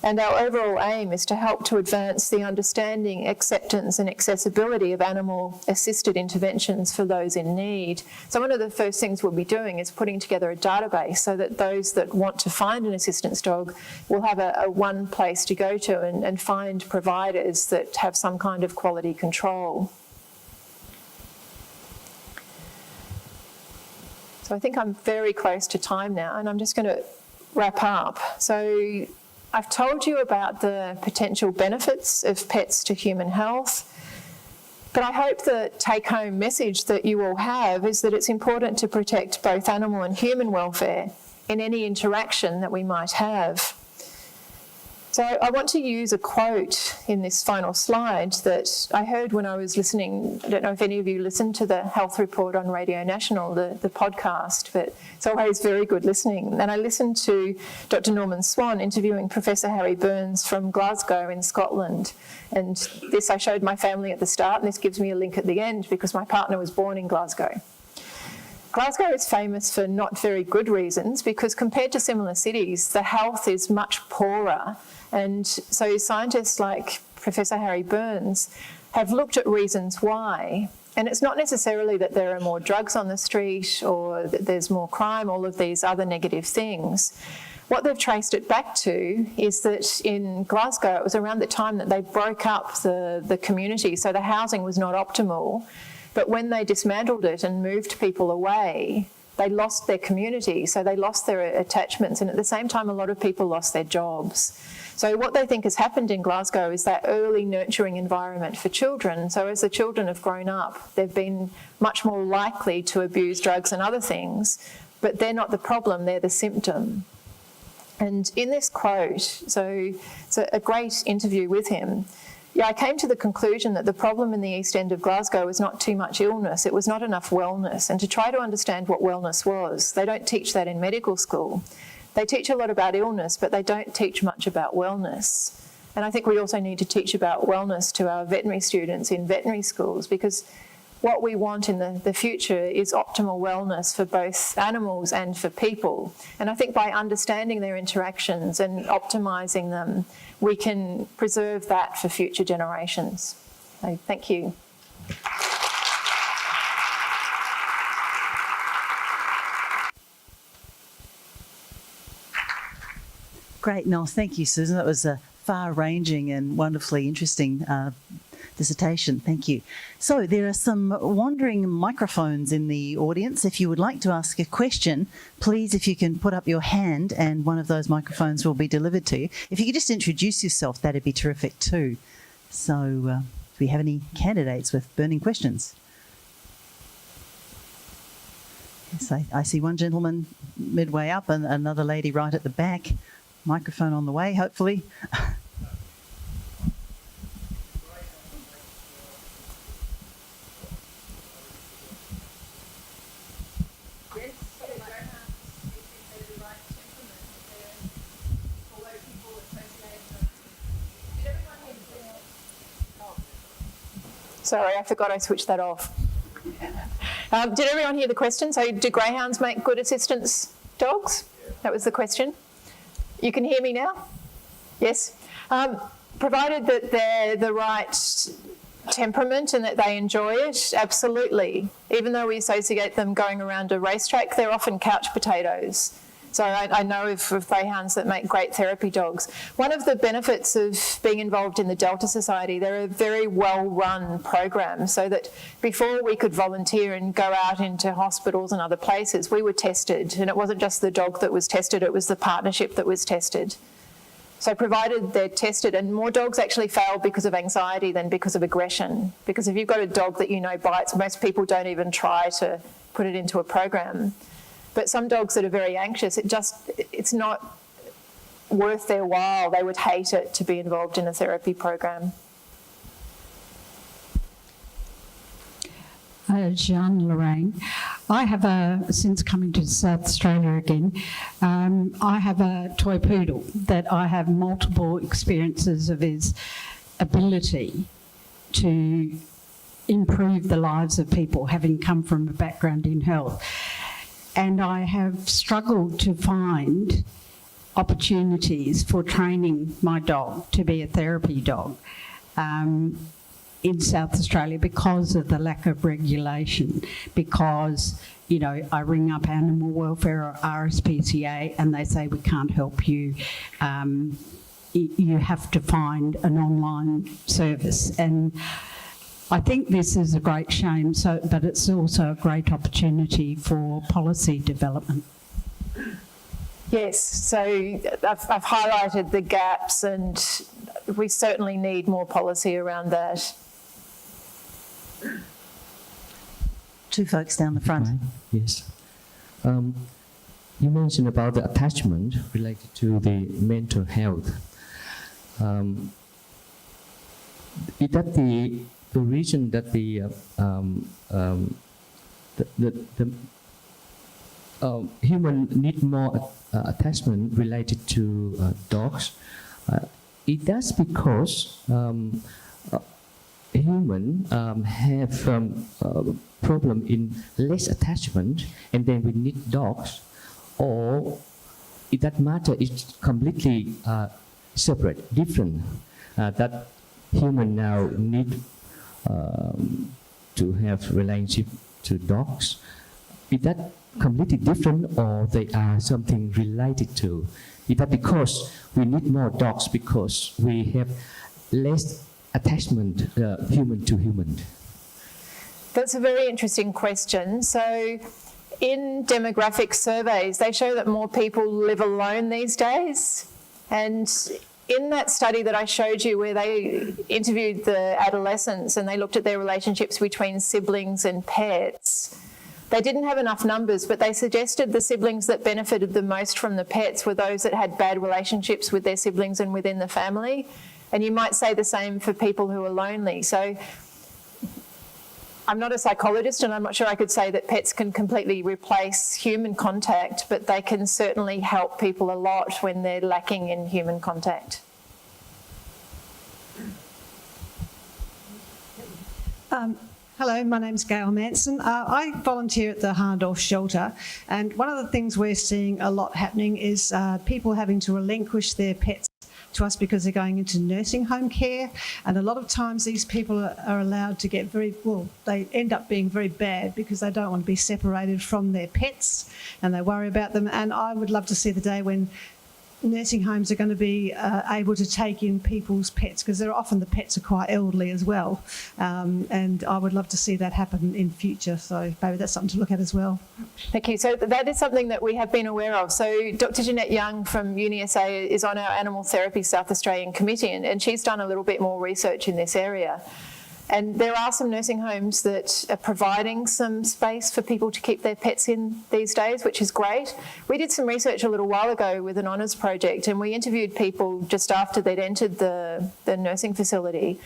And our overall aim is to help to advance the understanding, acceptance and accessibility of animal-assisted interventions for those in need. So one of the first things we'll be doing is putting together a database so that those that want to find an assistance dog will have a one place to go to and find providers that have some kind of quality control. So I think I'm very close to time now, and I'm just going to wrap up. So I've told you about the potential benefits of pets to human health, but I hope the take-home message that you all have is that it's important to protect both animal and human welfare in any interaction that we might have. So I want to use a quote in this final slide that I heard when I was listening. I don't know if any of you listened to the Health Report on Radio National, the podcast, but it's always very good listening. And I listened to Dr. Norman Swan interviewing Professor Harry Burns from Glasgow in Scotland. And this I showed my family at the start, and this gives me a link at the end because my partner was born in Glasgow. Glasgow is famous for not very good reasons because compared to similar cities, the health is much poorer. And so scientists like Professor Harry Burns have looked at reasons why. And it's not necessarily that there are more drugs on the street or that there's more crime, all of these other negative things. What they've traced it back to is that in Glasgow, it was around the time that they broke up the community, so the housing was not optimal. But when they dismantled it and moved people away, they lost their community, so they lost their attachments, and at the same time, a lot of people lost their jobs. So what they think has happened in Glasgow is that early nurturing environment for children. So as the children have grown up, they've been much more likely to abuse drugs and other things, but they're not the problem, they're the symptom. And in this quote, so it's a great interview with him, I came to the conclusion that the problem in the East End of Glasgow was not too much illness, it was not enough wellness. And to try to understand what wellness was, they don't teach that in medical school. They teach a lot about illness, but they don't teach much about wellness. And I think we also need to teach about wellness to our veterinary students in veterinary schools, because what we want in the future is optimal wellness for both animals and for people. And I think by understanding their interactions and optimising them, we can preserve that for future generations. So thank you. Great, no, thank you, Susan. That was a far-ranging and wonderfully interesting dissertation. Thank you. So there are some wandering microphones in the audience. If you would like to ask a question, please, if you can put up your hand and one of those microphones will be delivered to you. If you could just introduce yourself, that'd be terrific too. So do we have any candidates with burning questions? Yes, I see one gentleman midway up and another lady right at the back. Microphone on the way, hopefully. Sorry, I forgot I switched that off. Did everyone hear the question? So do greyhounds make good assistance dogs? That was the question. You can hear me now? Yes? Provided that they're the right temperament and that they enjoy it, absolutely. Even though we associate them going around a racetrack, they're often couch potatoes. So I know of greyhounds that make great therapy dogs. One of the benefits of being involved in the Delta Society, they're a very well-run program, so that before we could volunteer and go out into hospitals and other places, we were tested. And it wasn't just the dog that was tested, it was the partnership that was tested. So provided they're tested, and more dogs actually fail because of anxiety than because of aggression. Because if you've got a dog that you know bites, most people don't even try to put it into a program. But some dogs that are very anxious, it's not worth their while. They would hate it to be involved in a therapy program. Jeanne Lorraine. I have since coming to South Australia again, I have a toy poodle that I have multiple experiences of his ability to improve the lives of people, having come from a background in health. And I have struggled to find opportunities for training my dog to be a therapy dog in South Australia because of the lack of regulation, because, you know, I ring up Animal Welfare or RSPCA and they say we can't help you. You have to find an online service. And I think this is a great shame, but it's also a great opportunity for policy development. Yes, so I've highlighted the gaps and we certainly need more policy around that. Two folks down the front. Right. Yes. You mentioned about the attachment related to the mental health. Is that the reason that the human need more attachment related to dogs? It does because human have problem in less attachment, and then we need dogs, or it doesn't matter. It's completely separate, different. That human now need to have relationship to dogs. Is that completely different, or they are something related to? Is that because we need more dogs because we have less attachment human to human? That's a very interesting question. So in demographic surveys, they show that more people live alone these days. And in that study that I showed you where they interviewed the adolescents and they looked at their relationships between siblings and pets, they didn't have enough numbers, but they suggested the siblings that benefited the most from the pets were those that had bad relationships with their siblings and within the family. And you might say the same for people who are lonely. So I'm not a psychologist and I'm not sure I could say that pets can completely replace human contact, but they can certainly help people a lot when they're lacking in human contact. Hello, my name's Gail Manson. I volunteer at the Harndorf shelter, and one of the things we're seeing a lot happening is people having to relinquish their pets to us because they're going into nursing home care, and a lot of times these people are allowed to get they end up being very bad because they don't want to be separated from their pets and they worry about them. And I would love to see the day when nursing homes are going to be able to take in people's pets, because often the pets are quite elderly as well, and I would love to see that happen in future, so maybe that's something to look at as well. Thank you. So that is something that we have been aware of. So Dr. Jeanette Young from UniSA is on our Animal Therapy South Australian Committee, and she's done a little bit more research in this area. And there are some nursing homes that are providing some space for people to keep their pets in these days, which is great. We did some research a little while ago with an honours project, and we interviewed people just after they'd entered the nursing facility.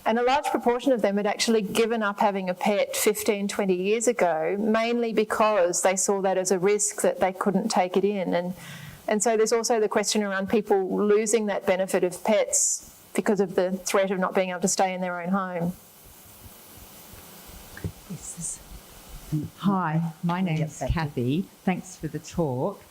And a large proportion of them had actually given up having a pet 15, 20 years ago, mainly because they saw that as a risk that they couldn't take it in. And so there's also the question around people losing that benefit of pets because of the threat of not being able to stay in their own home. Hi, my name's Kathy. Thanks for the talk.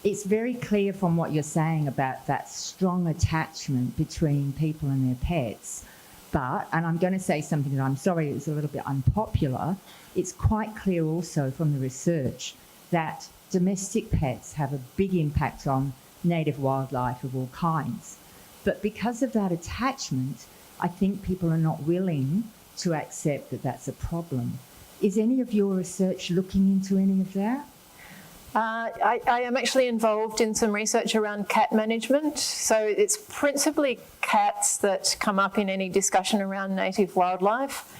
It's very clear from what you're saying about that strong attachment between people and their pets. But, and I'm going to say something that I'm sorry is a little bit unpopular, it's quite clear also from the research that domestic pets have a big impact on native wildlife of all kinds. But because of that attachment, I think people are not willing to accept that that's a problem. Is any of your research looking into any of that? I am actually involved in some research around cat management. So it's principally cats that come up in any discussion around native wildlife.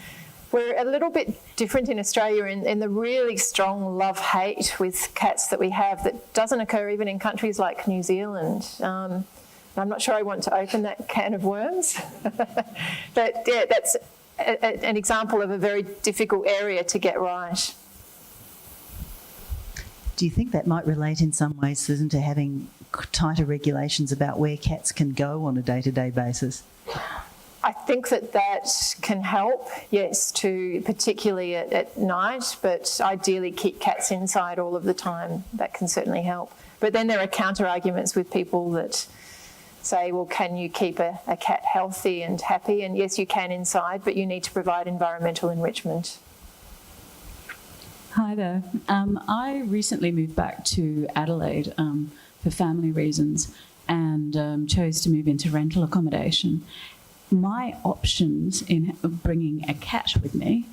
We're a little bit different in Australia in the really strong love-hate with cats that we have that doesn't occur even in countries like New Zealand. I'm not sure I want to open that can of worms. But yeah, that's an example of a very difficult area to get right. Do you think that might relate in some ways, Susan, to having tighter regulations about where cats can go on a day-to-day basis? I think that can help, yes, particularly at night, but ideally keep cats inside all of the time. That can certainly help. But then there are counter arguments with people that say, well, can you keep a cat healthy and happy? And yes, you can inside, but you need to provide environmental enrichment. Hi there. I recently moved back to Adelaide for family reasons and chose to move into rental accommodation. My options in bringing a cat with me,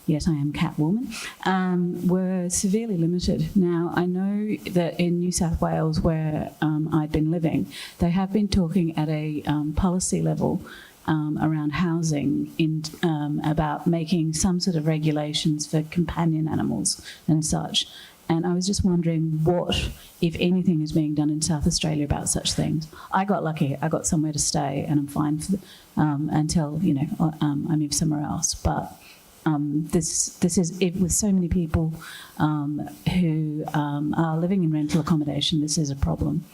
yes, I am Catwoman, were severely limited. Now, I know that in New South Wales, where I'd been living, they have been talking at a policy level around housing about making some sort of regulations for companion animals and such. And I was just wondering what, if anything, is being done in South Australia about such things. I got lucky. I got somewhere to stay and I'm fine until, I move somewhere else. But this is, with so many people who are living in rental accommodation, this is a problem.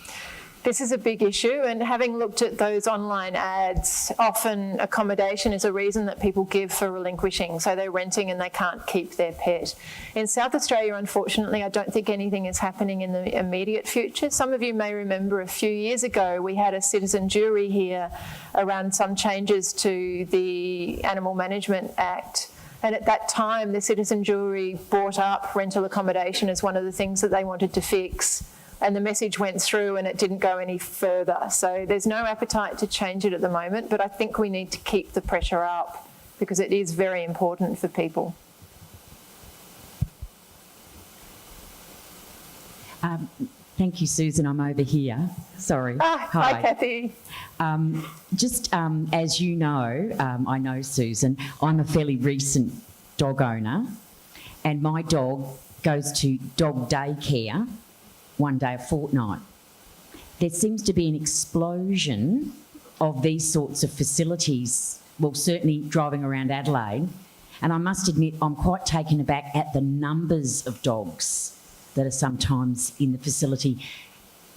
This is a big issue, and having looked at those online ads, often accommodation is a reason that people give for relinquishing, so they're renting and they can't keep their pet. In South Australia, unfortunately, I don't think anything is happening in the immediate future. Some of you may remember a few years ago we had a citizen jury here around some changes to the Animal Management Act. And at that time, the citizen jury brought up rental accommodation as one of the things that they wanted to fix. And the message went through and it didn't go any further. So there's no appetite to change it at the moment, but I think we need to keep the pressure up because it is very important for people. Thank you, Susan. I'm over here. Sorry. Hi, Kathy. As you know, I know Susan, I'm a fairly recent dog owner and my dog goes to dog daycare one day a fortnight. There seems to be an explosion of these sorts of facilities, well, certainly driving around Adelaide, and I must admit I'm quite taken aback at the numbers of dogs that are sometimes in the facility.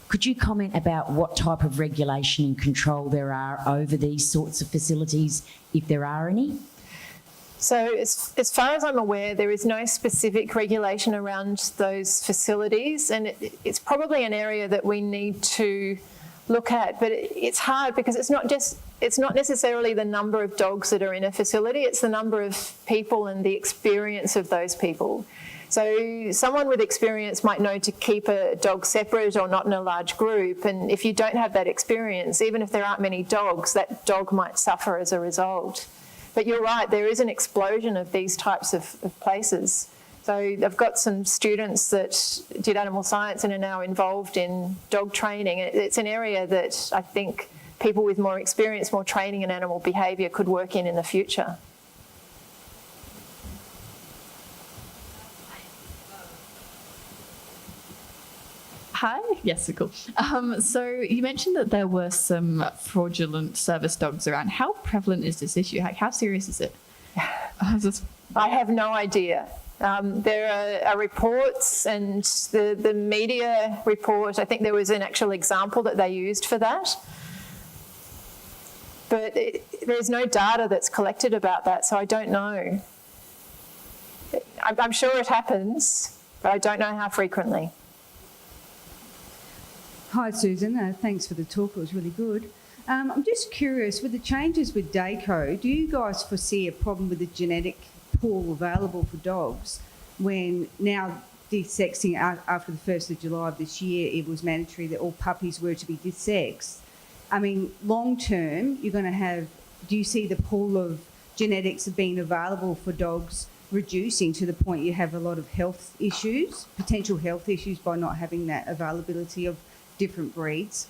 Could you comment about what type of regulation and control there are over these sorts of facilities, if there are any? So as far as I'm aware, there is no specific regulation around those facilities, and it's probably an area that we need to look at, but it's hard because it's not necessarily the number of dogs that are in a facility, it's the number of people and the experience of those people. So someone with experience might know to keep a dog separate or not in a large group, and if you don't have that experience, even if there aren't many dogs, that dog might suffer as a result. But you're right, there is an explosion of these types of places. So I've got some students that did animal science and are now involved in dog training. It's an area that I think people with more experience, more training in animal behaviour could work in the future. Hi. Yes, cool. So you mentioned that there were some fraudulent service dogs around. How prevalent is this issue? How serious is it? I have no idea. There are reports, and the media report, I think there was an actual example that they used for that. But there's no data that's collected about that, so I don't know. I'm sure it happens, but I don't know how frequently. Hi, Susan. Thanks for the talk. It was really good. I'm just curious, with the changes with DACO, do you guys foresee a problem with the genetic pool available for dogs when now desexing after the 1st of July of this year, it was mandatory that all puppies were to be desexed? I mean, long term, you're going to have, do you see the pool of genetics being available for dogs reducing to the point you have a lot of health issues, potential health issues by not having that availability of different breeds?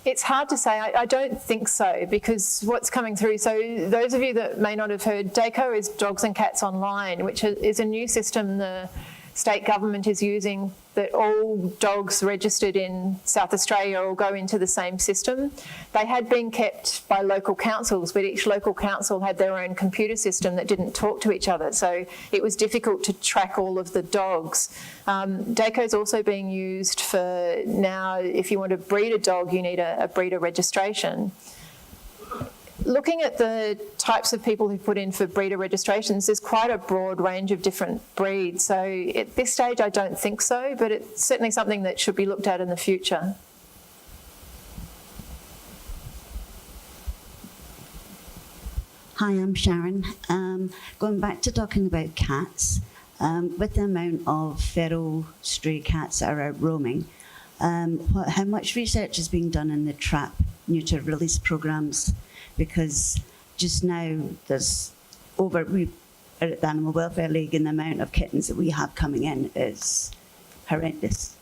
It's hard to say. I don't think so, because what's coming through, so those of you that may not have heard, DACO is Dogs and Cats Online, which is a new system the state government is using, that all dogs registered in South Australia all go into the same system. They had been kept by local councils, but each local council had their own computer system that didn't talk to each other, so it was difficult to track all of the dogs. DACO is also being used for now, if you want to breed a dog, you need a breeder registration. Looking at the types of people who put in for breeder registrations, there's quite a broad range of different breeds. So at this stage, I don't think so, but it's certainly something that should be looked at in the future. Hi, I'm Sharon. Going back to talking about cats, with the amount of feral stray cats that are out roaming, how much research is being done in the trap, neuter release programs? Because just now we are at the Animal Welfare League, and the amount of kittens that we have coming in is horrendous.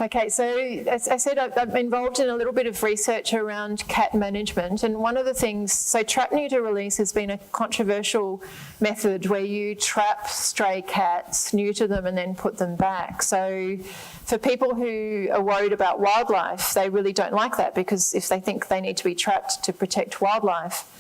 Okay, so as I said, I'm involved in a little bit of research around cat management, and one of the things, so trap neuter release has been a controversial method where you trap stray cats, neuter them and then put them back. So for people who are worried about wildlife, they really don't like that, because if they think they need to be trapped to protect wildlife,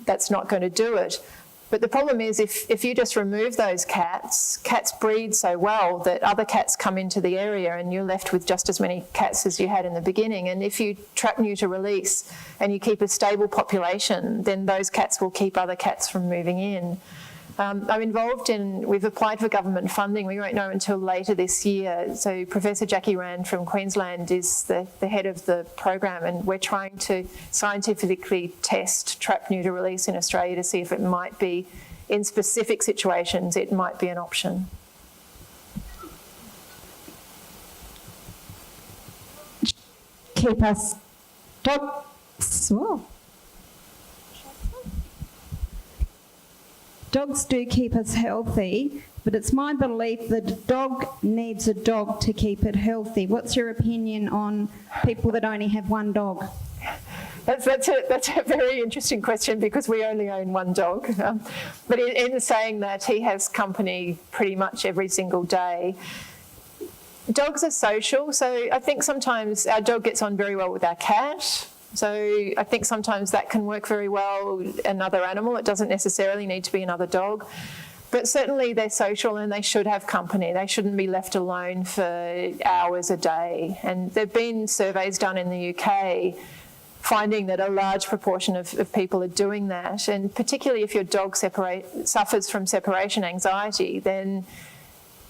that's not going to do it. But the problem is if you just remove those cats breed so well that other cats come into the area and you're left with just as many cats as you had in the beginning. And if you trap neuter release and you keep a stable population, then those cats will keep other cats from moving in. I'm involved we've applied for government funding. We won't know until later this year. So Professor Jackie Rand from Queensland is the head of the program, and we're trying to scientifically test trap neuter release in Australia to see if it might be, in specific situations, it might be an option. Keep us dogs. Whoa. Dogs do keep us healthy, but it's my belief that a dog needs a dog to keep it healthy. What's your opinion on people that only have one dog? That's a very interesting question, because we only own one dog. But in saying that, he has company pretty much every single day. Dogs are social, so I think sometimes our dog gets on very well with our cat. So I think sometimes that can work very well with another animal. It doesn't necessarily need to be another dog. But certainly they're social and they should have company. They shouldn't be left alone for hours a day. And there have been surveys done in the UK finding that a large proportion of people are doing that. And particularly if your dog suffers from separation anxiety, then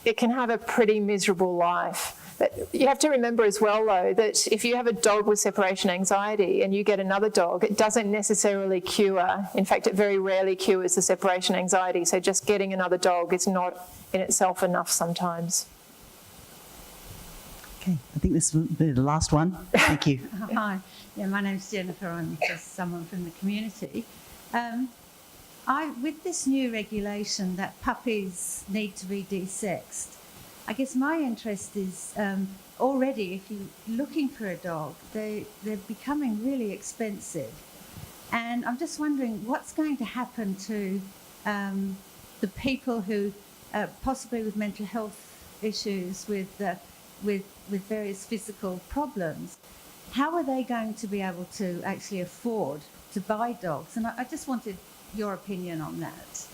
it can have a pretty miserable life. You have to remember as well, though, that if you have a dog with separation anxiety and you get another dog, it doesn't necessarily cure. In fact, it very rarely cures the separation anxiety. So just getting another dog is not in itself enough sometimes. Okay, I think this will be the last one. Thank you. Hi, yeah, my name's Jennifer. I'm just someone from the community. With this new regulation that puppies need to be desexed, I guess my interest is already, if you're looking for a dog, they're becoming really expensive. And I'm just wondering what's going to happen to the people who, possibly with mental health issues, with various physical problems. How are they going to be able to actually afford to buy dogs? And I just wanted your opinion on that.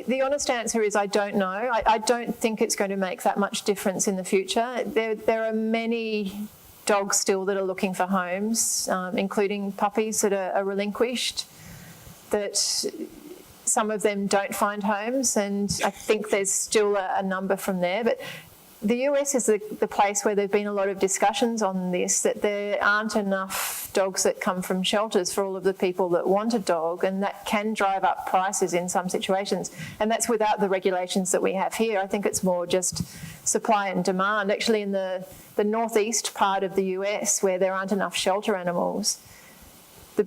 The honest answer is I don't know. I don't think it's going to make that much difference in the future. There are many dogs still that are looking for homes, including puppies that are relinquished, that some of them don't find homes, and I think there's still a number from there. But the US is the place where there have been a lot of discussions on this, that there aren't enough dogs that come from shelters for all of the people that want a dog, and that can drive up prices in some situations. And that's without the regulations that we have here. I think it's more just supply and demand. Actually, in the northeast part of the US, where there aren't enough shelter animals, the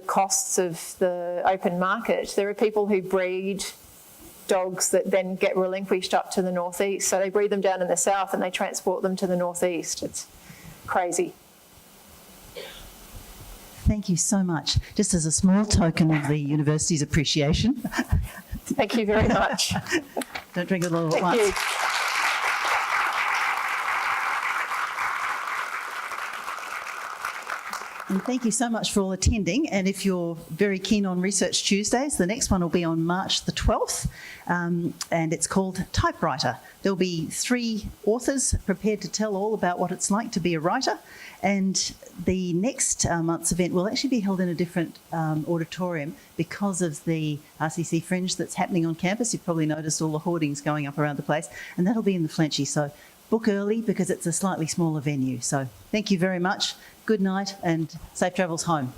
costs of the open market, there are people who breed dogs that then get relinquished up to the northeast. So they breed them down in the south and they transport them to the northeast. It's crazy. Thank you so much. Just as a small token of the university's appreciation. Thank you very much. Don't drink it all at once. Thank you. And thank you so much for all attending. And if you're very keen on Research Tuesdays, the next one will be on March the 12th, and it's called Typewriter. There'll be 3 authors prepared to tell all about what it's like to be a writer. And the next month's event will actually be held in a different auditorium because of the RCC Fringe that's happening on campus. You've probably noticed all the hoardings going up around the place, and that'll be in the Flenchy. So book early because it's a slightly smaller venue. So thank you very much. Good night and safe travels home.